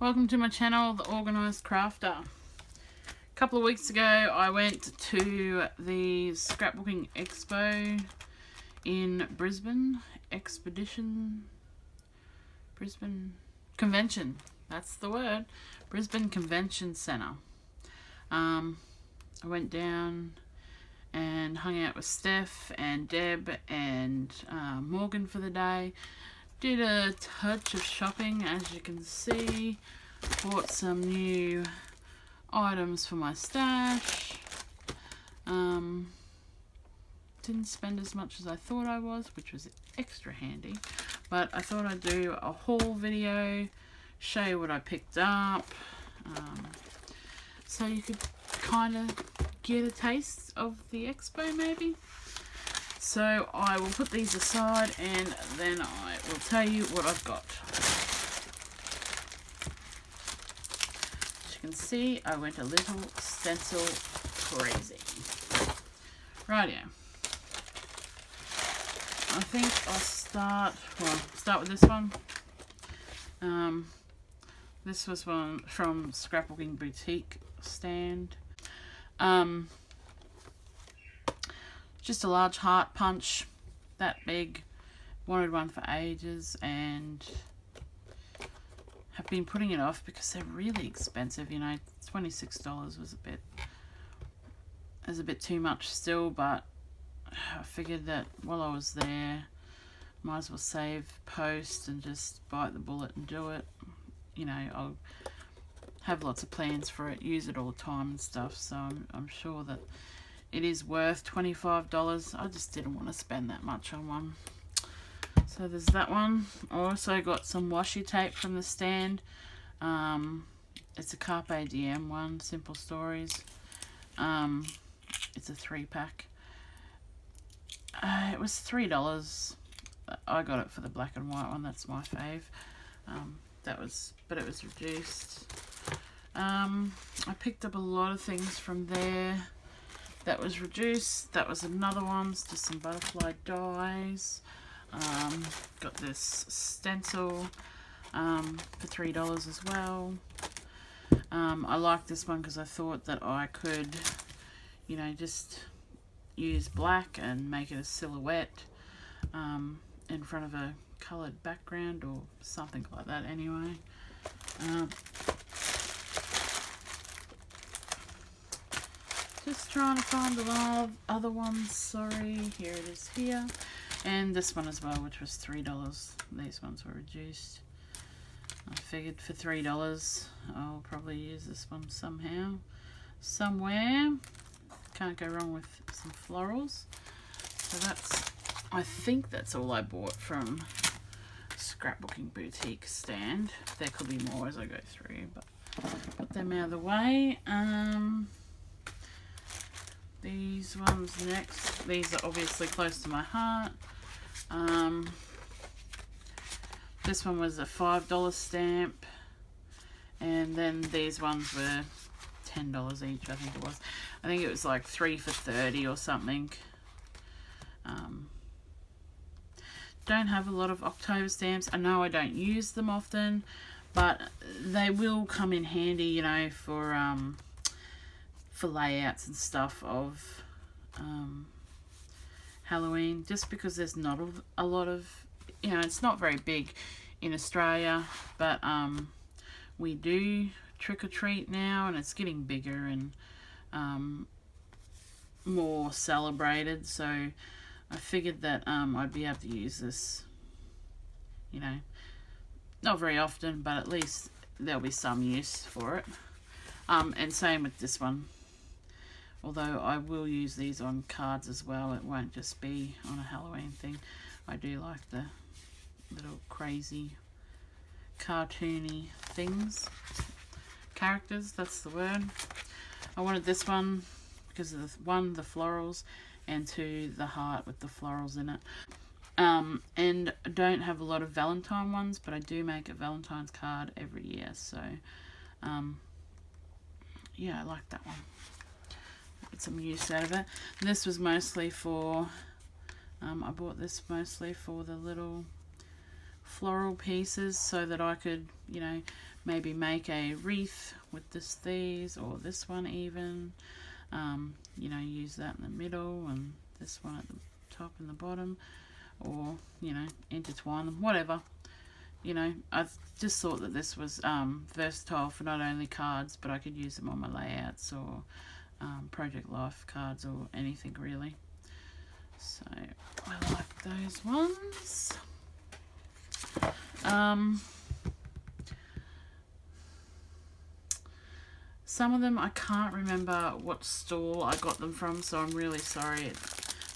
Welcome to my channel, The Organised Crafter. A couple of weeks ago I went to the Scrapbooking Expo in Brisbane Convention, that's the word, Brisbane Convention Centre. I went down and hung out with Steph and Deb and Morgan for the day. Did a touch of shopping, as you can see. Bought some new items for my stash. Didn't spend as much as I thought I was, which was extra handy. But I thought I'd do a haul video, show you what I picked up, so you could kind of get a taste of the expo maybe. So I will put these aside and then I will tell you what I've got. As you can see, I went a little stencil crazy. Rightio. I think I'll start with this one. This was one from Scrapbooking Boutique stand. Just a large heart punch, that big. Wanted one for ages and have been putting it off because they're really expensive. You know, $26 was a bit too much still, but I figured that while I was there, might as well save post and just bite the bullet and do it. You know, I'll have lots of plans for it, use it all the time and stuff, so I'm sure that it is worth $25. I just didn't want to spend that much on one. So there's that one. I also got some washi tape from the stand. It's a Carpe Diem one, Simple Stories. It's a 3-pack. It was $3. I got it for the black and white one. That's my fave. But it was reduced. I picked up a lot of things from there. That was reduced. That was another one, just some butterfly dies. Got this stencil for $3 as well. I like this one because I thought that I could, you know, just use black and make it a silhouette in front of a coloured background or something like that anyway. Just trying to find a lot of other ones. Sorry, here it is here. And this one as well, which was $3. These ones were reduced. I figured for $3 I'll probably use this one somehow, somewhere. Can't go wrong with some florals. So I think that's all I bought from Scrapbooking Boutique stand. There could be more as I go through, but put them out of the way. These ones next. These are obviously close to my heart. This one was a $5 stamp, and then these ones were $10 each. I think it was. I think it was like 3 for $30 or something. Don't have a lot of October stamps. I know I don't use them often, but they will come in handy, you know, for layouts and stuff of Halloween, just because there's not a lot of, you know, it's not very big in Australia, but we do trick-or-treat now, and it's getting bigger and more celebrated, so I figured that I'd be able to use this, you know, not very often, but at least there'll be some use for it. And same with this one. Although I will use these on cards as well. It won't just be on a Halloween thing. I do like the little crazy cartoony things. Characters, that's the word. I wanted this one because of the florals, and 2, the heart with the florals in it. And I don't have a lot of Valentine ones, but I do make a Valentine's card every year. So, yeah, I like that one. Get some use out of it. And this was mostly for, I bought this mostly for the little floral pieces so that I could, you know, maybe make a wreath with these, or this one even. You know, use that in the middle and this one at the top and the bottom, or, you know, intertwine them, whatever. You know, I just thought that this was versatile for not only cards, but I could use them on my layouts or Project Life cards or anything really. So I like those ones. Some of them I can't remember what stall I got them from, so I'm really sorry.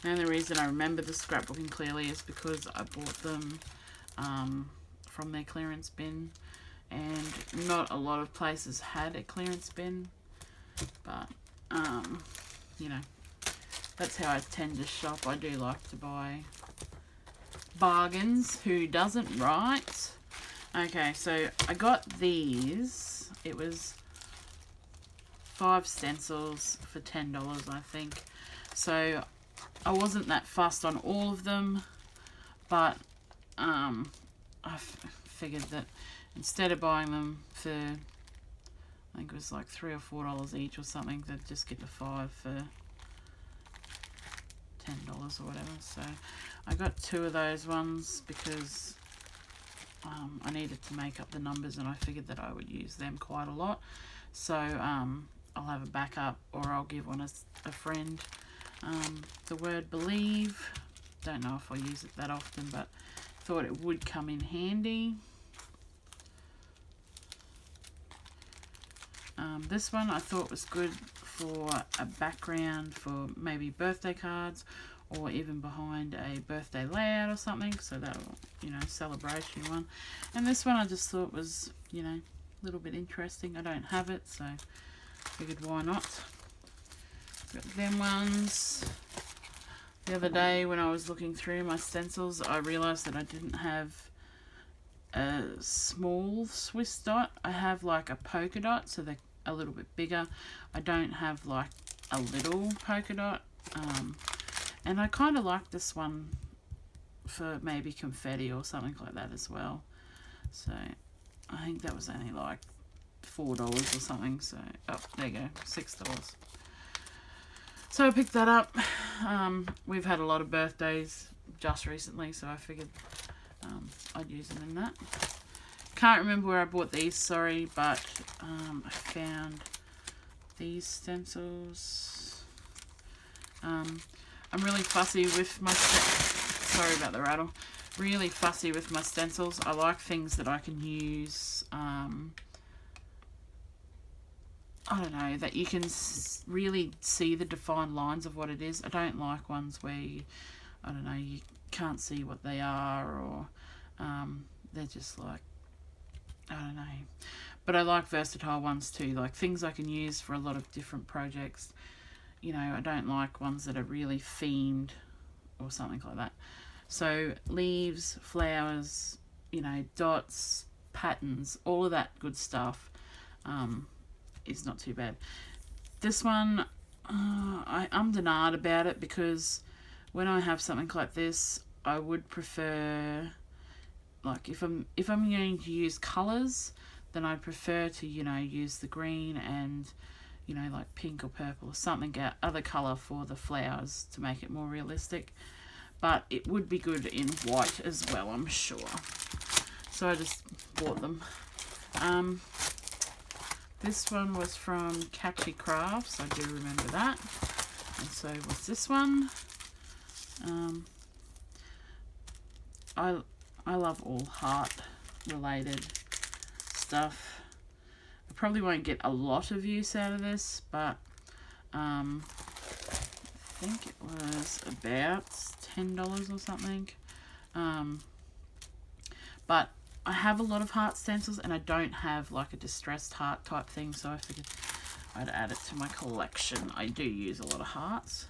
The only reason I remember the scrapbooking clearly is because I bought them from their clearance bin, and not a lot of places had a clearance bin, but you know, that's how I tend to shop. I do like to buy bargains. Who doesn't, right? Okay, so I got these. It was 5 stencils for $10, I think. So I wasn't that fussed on all of them, but I figured that instead of buying them for, I think it was like $3 or $4 each or something, they'd just get the 5 for $10 or whatever. So I got 2 of those ones because I needed to make up the numbers, and I figured that I would use them quite a lot. So I'll have a backup, or I'll give one a friend. The word believe, don't know if I use it that often, but thought it would come in handy. This one I thought was good for a background for maybe birthday cards, or even behind a birthday layout or something, so that'll, you know, celebration one. And this one I just thought was, you know, a little bit interesting. I don't have it, so figured why not. Got them ones. The other day when I was looking through my stencils, I realised that I didn't have a small Swiss dot. I have like a polka dot, so they're a little bit bigger. I don't have like a little polka dot. And I kind of like this one for maybe confetti or something like that as well. So I think that was only like $4 or something. So, oh, there you go, $6. So I picked that up. We've had a lot of birthdays just recently, so I figured I'd use them in that. Can't remember where I bought these, sorry, but I found these stencils. I'm really fussy with my sorry about the rattle. Really fussy with my stencils. I like things that I can use. I don't know, that you can really see the defined lines of what it is. I don't like ones where you, I don't know, you can't see what they are, or they're just like, I don't know. But I like versatile ones too, like things I can use for a lot of different projects. You know, I don't like ones that are really themed or something like that. So leaves, flowers, you know, dots, patterns, all of that good stuff is not too bad. This one, I ummed and ahed about it, because when I have something like this, I would prefer, like if I'm going to use colours, then I prefer to, you know, use the green and, you know, like pink or purple or something, other colour for the flowers to make it more realistic. But it would be good in white as well, I'm sure. So I just bought them. This one was from Catchy Crafts, I do remember that. And so was this one. I love all heart related stuff. I probably won't get a lot of use out of this, but I think it was about $10 or something. But I have a lot of heart stencils, and I don't have like a distressed heart type thing, so I figured I'd add it to my collection. I do use a lot of hearts,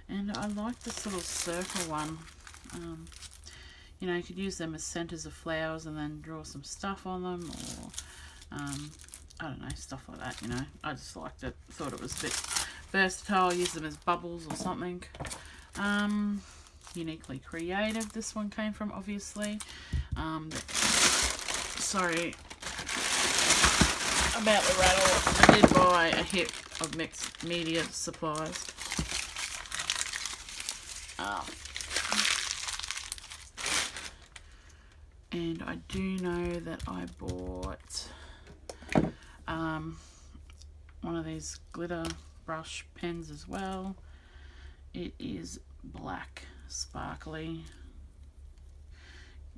and I like this little circle one. You know, you could use them as centers of flowers and then draw some stuff on them, or I don't know, stuff like that, you know. I just liked it, thought it was a bit versatile. Use them as bubbles or something. Uniquely Creative, this one came from, obviously. Sorry about the rattle. I did buy a hit of mixed media supplies. And I do know that I bought one of these glitter brush pens as well. It is black, sparkly.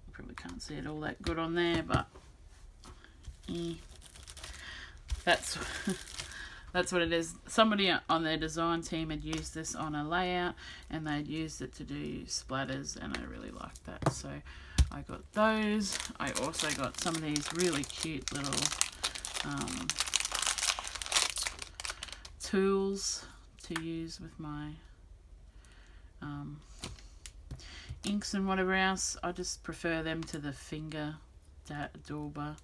You probably can't see it all that good on there, but that's that's what it is. Somebody on their design team had used this on a layout, and they'd used it to do splatters, and I really liked that. So I got those. I also got some of these really cute little tools to use with my inks and whatever else. I just prefer them to the finger dauber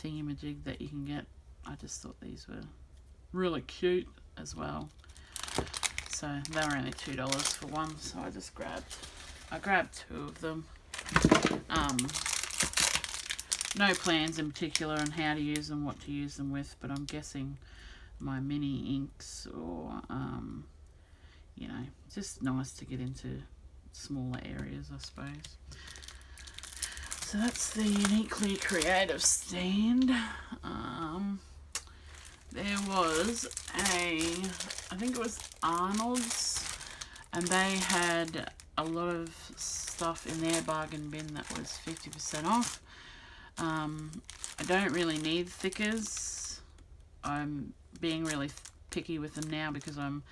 thingamajig that you can get. I just thought these were really cute as well. So they were only $2 for one, so I grabbed two of them. No plans in particular on how to use them, what to use them with, but I'm guessing my mini inks or you know, just nice to get into smaller areas, I suppose. So that's the Uniquely Creative stand. There was I think it was Arnold's, and they had a lot of stuff in their bargain bin that was 50% off. I don't really need thickers. I'm being really picky with them now because I'm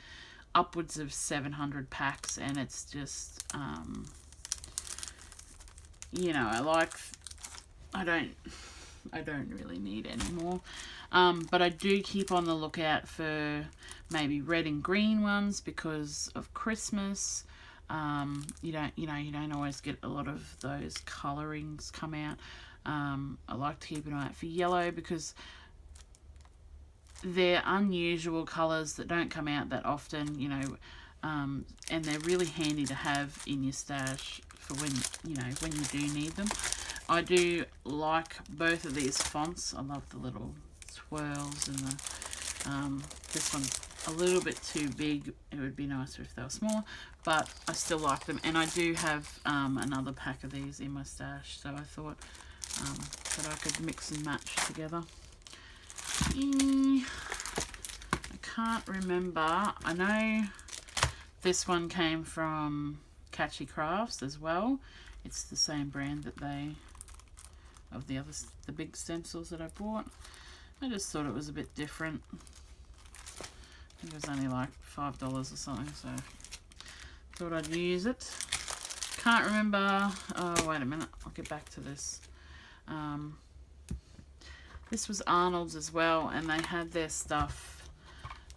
upwards of 700 packs, and it's just you know, I don't really need any more. But I do keep on the lookout for maybe red and green ones because of Christmas. You don't always get a lot of those colorings come out. I like to keep an eye out for yellow because they're unusual colors that don't come out that often, you know, and they're really handy to have in your stash for when you do need them. I do like both of these fonts. I love the little swirls and the this one's a little bit too big. It would be nicer if they were smaller, but I still like them, and I do have another pack of these in my stash, so I thought that I could mix and match together. I can't remember. I know this one came from Catchy Crafts as well. It's the same brand that the big stencils that I bought. I just thought it was a bit different. I think it was only like $5 or something, so thought I'd use it. Can't remember. Oh, wait a minute. I'll get back to this. This was Arnold's as well, and they had their stuff,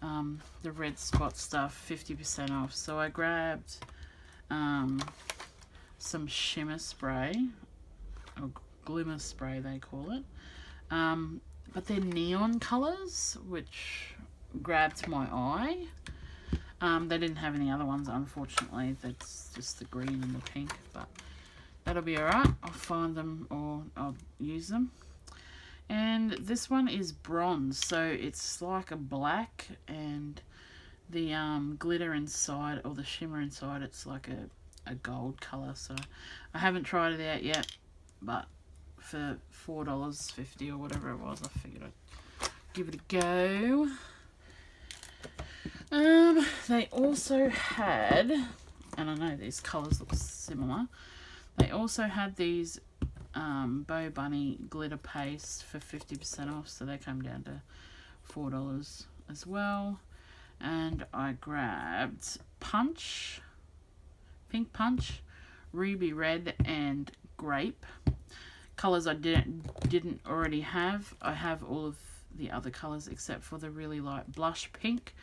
the red spot stuff, 50% off. So I grabbed some shimmer spray, or glimmer spray they call it. But they're neon colours, which grabbed my eye. They didn't have any other ones, unfortunately. That's just the green and the pink, but that'll be alright. I'll find them or I'll use them. And this one is bronze, so it's like a black, and the glitter inside, or the shimmer inside, it's like a gold colour. So I haven't tried it out yet, but for $4.50 or whatever it was, I figured I'd give it a go. They also had, and I know these colours look similar, they also had these Bow Bunny glitter paste for 50% off, so they come down to $4 as well. And I grabbed Pink Punch, Ruby Red, and Grape. Colours I didn't already have. I have all of the other colours except for the really light blush pink,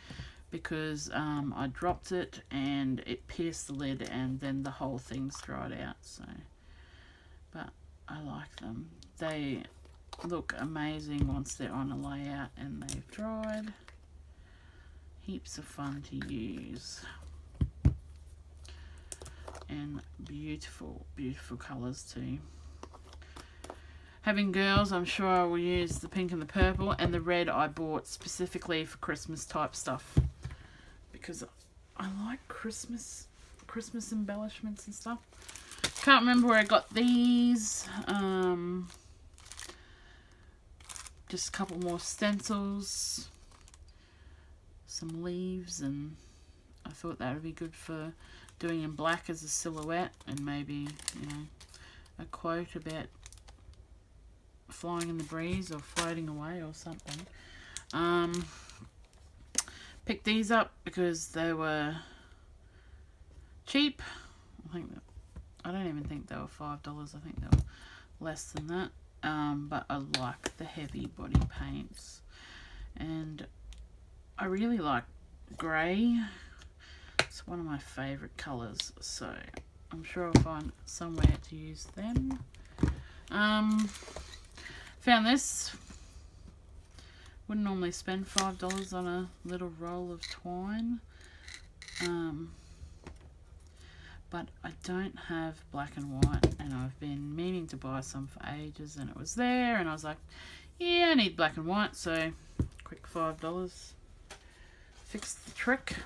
because I dropped it and it pierced the lid, and then the whole thing's dried out. So, but I like them. They look amazing once they're on a layout and they've dried. Heaps of fun to use. And beautiful, beautiful colours too. having girls, I'm sure I will use the pink and the purple, and the red I bought specifically for Christmas type stuff because I like Christmas embellishments and stuff. Can't remember where I got these. Just a couple more stencils, some leaves, and I thought that would be good for doing in black as a silhouette, and maybe, you know, a quote about flying in the breeze or floating away or something. Picked these up because they were cheap. I don't even think they were $5. I think they were less than that. But I like the heavy body paints, and I really like grey. It's one of my favourite colours, so I'm sure I'll find somewhere to use them. Found this. Wouldn't normally spend $5 on a little roll of twine. But I don't have black and white, and I've been meaning to buy some for ages, and it was there, and I was like, yeah, I need black and white, so quick $5. Fixed the trick.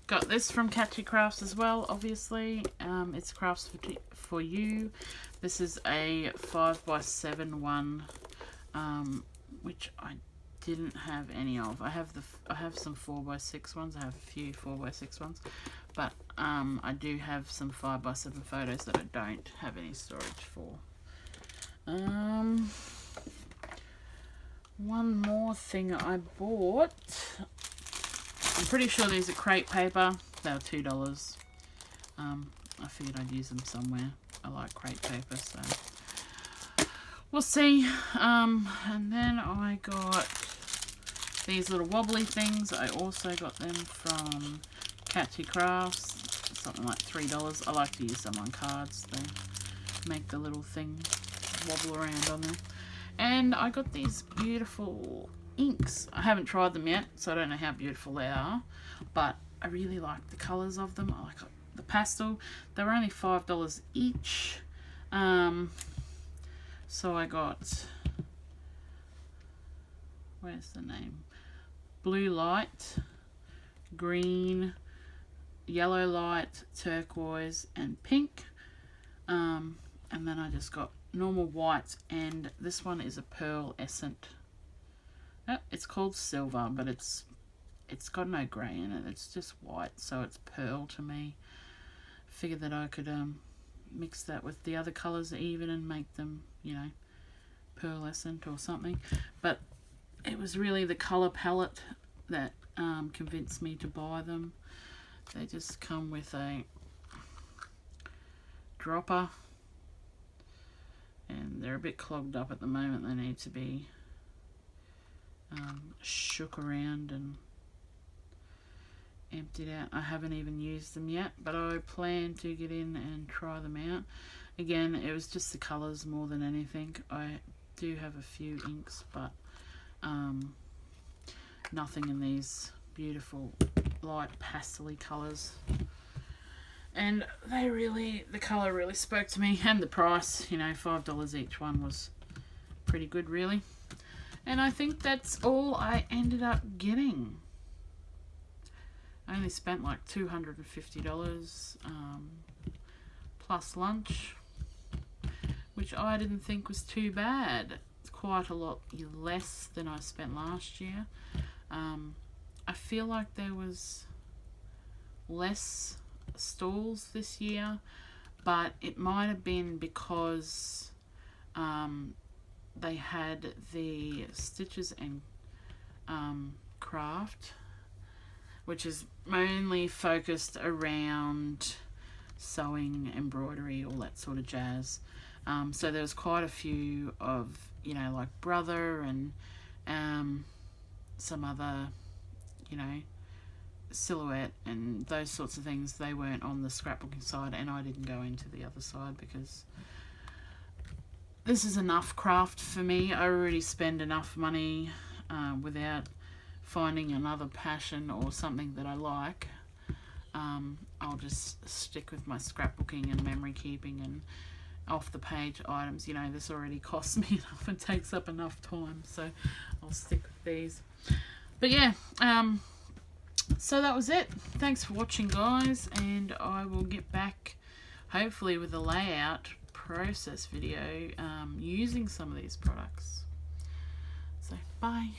Got this from Catchy Crafts as well, obviously. It's Crafts for You. This is a 5x7 one, which I didn't have any of. I have some 4x6 ones. I have a few 4x6 ones, but I do have some 5x7 photos that I don't have any storage for. One more thing I bought. I'm pretty sure these are crepe paper. They were $2. I figured I'd use them somewhere. I like crepe paper, so we'll see. And then I got these little wobbly things. I also got them from Catchy Crafts. Something like $3. I like to use them on cards. They make the little thing wobble around on them. And I got these beautiful inks. I haven't tried them yet, so I don't know how beautiful they are, but I really like the colours of them. I like the pastel. They were only $5 each. So I got, where's the name? Blue light, green, yellow light, turquoise, and pink. And then I just got normal white, and this one is a pearl essence. Oh, it's called silver, but it's got no grey in it. It's just white, so it's pearl to me. Figured that I could mix that with the other colours even and make them, you know, pearlescent or something. But it was really the colour palette that convinced me to buy them. They just come with a dropper, and they're a bit clogged up at the moment. They need to be shook around and emptied out. I haven't even used them yet, but I plan to get in and try them out. Again, it was just the colours more than anything. I do have a few inks, but nothing in these beautiful light pastel-y colours. And the colour really spoke to me, and the price, you know, $5 each one was pretty good, really. And I think that's all I ended up getting. I only spent like $250 plus lunch, which I didn't think was too bad. It's quite a lot less than I spent last year. I feel like there was less stalls this year, but it might have been because they had the Stitches and Craft, which is mainly focused around sewing, embroidery, all that sort of jazz. So there was quite a few of, you know, like Brother and some other, you know, Silhouette and those sorts of things. They weren't on the scrapbooking side, and I didn't go into the other side because this is enough craft for me. I already spend enough money without finding another passion or something that I like. I'll just stick with my scrapbooking and memory keeping, and off the page items. You know, this already costs me enough and takes up enough time, so I'll stick with these. But yeah, so that was it. Thanks for watching, guys, and I will get back hopefully with a layout process video using some of these products. So bye.